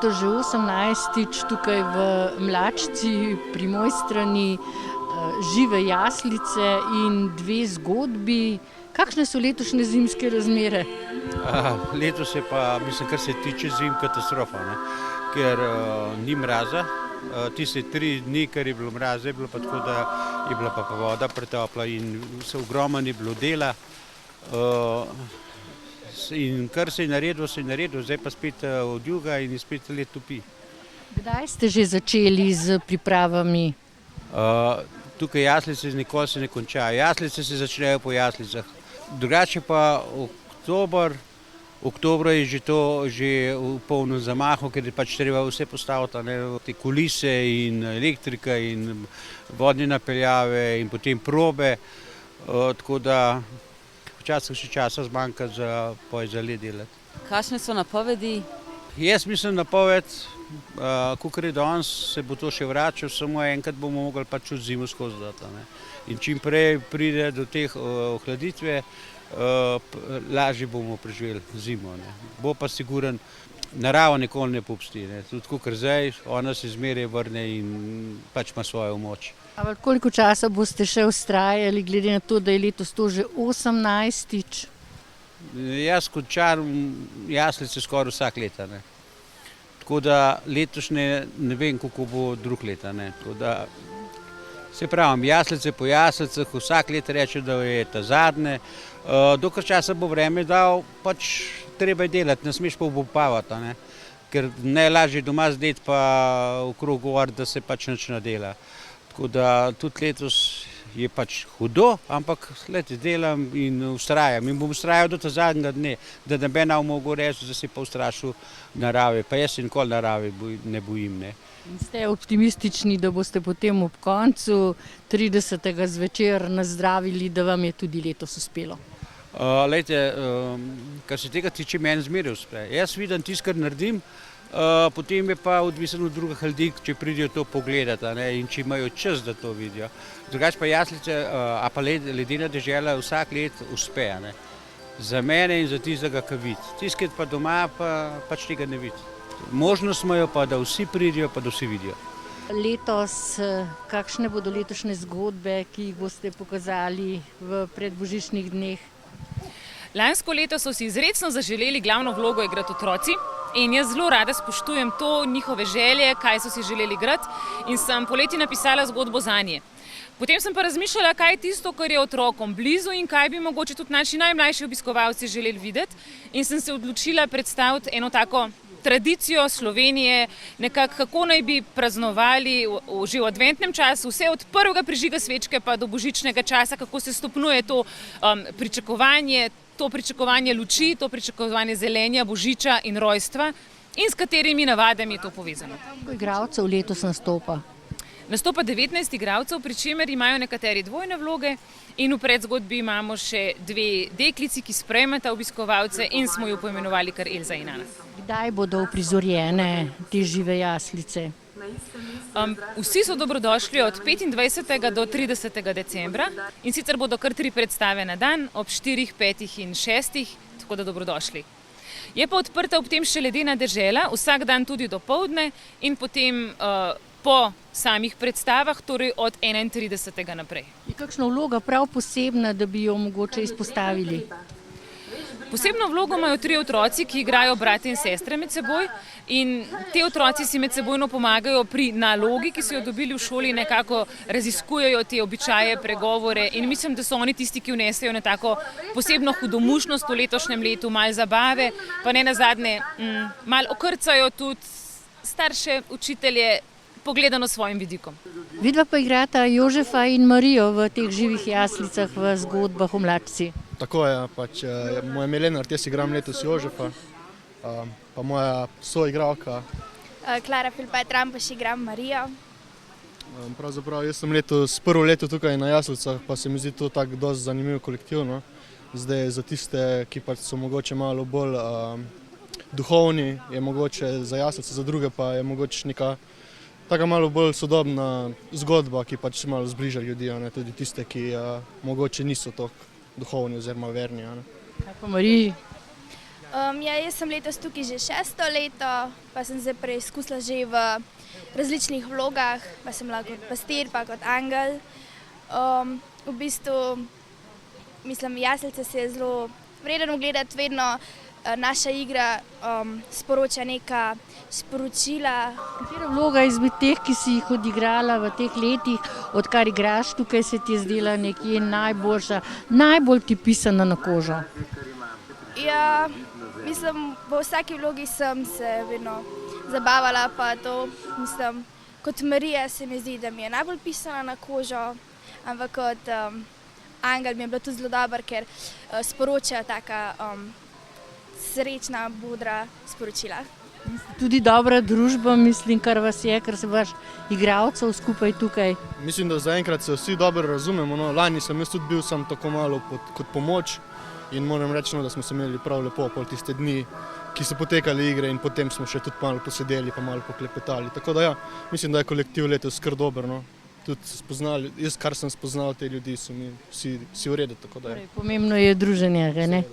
letos že 18. tukaj v Mlačci pri Mojstrani, žive jaslice in dve zgodbi. Kakšne so letošnje zimske razmere? Letos je pa, mislim, kar se tiče zim, katastrofa, ne? Ker ni mraza. Tiste 3 dni, kar je bilo mraza, je bilo pa tako, da je bila pa voda pretopla in se ogromno je bilo dela. In kar se je naredil, zdaj pa spet odjuga in spet let topi. Kdaj ste že začeli z pripravami? Tukaj jaslice nikoli se ne končajo. Jaslice se začnejo po jaslicah. Drugače pa oktobra je že to v polnem zamahu, ker je pač treba vse postaviti, te kulise in elektrika in vodne napeljave in potem probe, tako da včasih še časa zmanjka za led delati. Kakšne so napovedi? Jaz mislim napoved, kakor je danes, se bo to še vračal, samo enkrat bomo mogli pač v zimu skozi dati. In čim prej pride do teh ohladitve, lažje bomo preživeli zimo. Bo pa siguren, narava nikoli ne popusti. Tudi kakor zdaj, ona se zmeraj vrne in pač ima svojo moč. Ampak koliko časa boste še vztrajali, glede na to, da je letos to že 18. Jaz končam jaslice skoraj vsak leta. Tako da letošnje ne vem, kako bo drug leta. Se pravim, jaslice po jaslicah, vsak let reče, da je ta zadnje. Dokler časa bo vreme dal, pač treba je delati, ne smeš pa obupavati. Ker najlažje doma zdeti pa okrog govoriti, da se pač nič ne dela. Tako da tudi letos je pač hudo, ampak delam in vztrajam. In bom vztrajal do zadnjega dne, da ne bi nam mogel reči, da se pa ustrašil narave. Pa jaz se nikoli narave ne bojim. In ste optimistični, da boste potem ob koncu 30. zvečer nazdravili, da vam je tudi letos uspelo? Kar se tega tiče, meni zmeraj uspe. Jaz vidim tisto, kar naredim, potem je pa odvisno od drugih ljudi, če pridejo to pogledati in če imajo čas, da to vidijo. Drugače pa jaslice, a pa ledena dežela vsak let uspe. Za mene in za tistega, ki vidi. Tisti, ki pa doma, pa pač tega ne vidi. Možnost imajo pa, da vsi pridejo, pa da vsi vidijo. Letos, kakšne bodo letošnje zgodbe, ki jih boste pokazali v predbožičnih dneh? Lansko leto so si izrecno zaželeli glavno vlogo igrati otroci in jaz zelo rada spoštujem to njihove želje, kaj so si želeli igrati, in sem poleti napisala zgodbo zanje. Potem sem pa razmišljala, kaj je tisto, kar je otrokom blizu in kaj bi mogoče tudi naši najmlajši obiskovalci želeli videti, in sem se odločila predstaviti eno tako tradicijo Slovenije, nekako kako naj bi praznovali že v adventnem času, vse od prvega prižiga svečke pa do božičnega časa, kako se stopnjuje to pričakovanje luči, to pričakovanje zelenja, božiča in rojstva in s katerimi navadami je to povezano. Koliko igralcev letos nastopa? Nastopa 19 igralcev, pri čemer imajo nekateri dvojne vloge in v predzgodbi imamo še 2 deklici, ki sprejmeta obiskovalce in smo jo poimenovali kar Elza in Ana. Kdaj bodo uprizorjene te žive jaslice? Vsi so dobrodošli od 25. do 30. decembra in sicer bodo kar 3 predstave na dan, ob 4, 5 in 6, tako da dobrodošli. Je pa odprta ob tem še ledena dežela, vsak dan tudi dopoldne in potem po samih predstavah, torej od 31. naprej. Je kakšna vloga prav posebna, da bi jo mogoče izpostavili? Posebno vlogo imajo 3 otroci, ki igrajo brate in sestre med seboj, in te otroci si med sebojno pomagajo pri nalogi, ki so jo dobili v šoli, nekako raziskujejo te običaje, pregovore, in mislim, da so oni tisti, ki vnesejo na tako posebno hudomušnost v letošnjem letu, malo zabave, pa ne nazadnje malo okrcajo tudi starše, učitelje, pogledano svojim vidikom. Vidva pa igrata Jožefa in Marijo v teh živih jaslicah v zgodbah v Mlačci. Tako je, pač moja ime je Lenart, jaz igram letos Jožefa, pa moja soigralka. Klara Filipaj-Trampuš, igram Marijo. Pravzaprav jaz sem prvo leto tukaj na jaslicah, pa se mi zdi to tako dosti zanimiv kolektiv. Zdaj za tiste, ki pač so mogoče malo bolj duhovni, je mogoče za jaslice, za druge pa je mogoče neka taka malo bolj sodobna zgodba, ki pač malo zbliža ljudi, tudi tiste, ki mogoče niso tako duhovni oziroma verni. Kaj pa Mariji? Ja, jaz sem letos tukaj že 6. leto, pa sem zdaj preizkusila že v različnih vlogah, pa sem bila kot pastir, pa kot angel. V bistvu, mislim, jaslice se je zelo vredno gledati, vedno naša igra sporoča neka sporočila. Katera vloga izmed teh, ki si jih odigrala v teh letih, odkar igraš tukaj, se ti je zdela nekje najboljša, najbolj ti pisana na kožo? Ja, mislim, v vsaki vlogi sem se vedno zabavala, pa to, mislim, kot Marija se mi zdi, da mi je najbolj pisana na kožo, ampak kot angel mi je bilo tudi zelo dobro, ker sporoča taka srečna, bodra sporočila. Tudi dobra družba, mislim, kar vas je, ker se vaš igralcev skupaj tukaj. Mislim, da zaenkrat se vsi dobro razumemo. No, lani sem jaz tudi bil sam tako malo kot pomoč in moram reči, no, da smo se imeli prav lepo pol tiste dni, ki so potekali igre in potem smo še tudi malo posedeli pa malo poklepetali. Tako da ja, mislim, da je kolektiv letos kar dober. No. Tudi spoznali, jaz kar sem spoznal te ljudi, so mi vsi v redu. Tako da, ja. Pomembno je druženje, ne?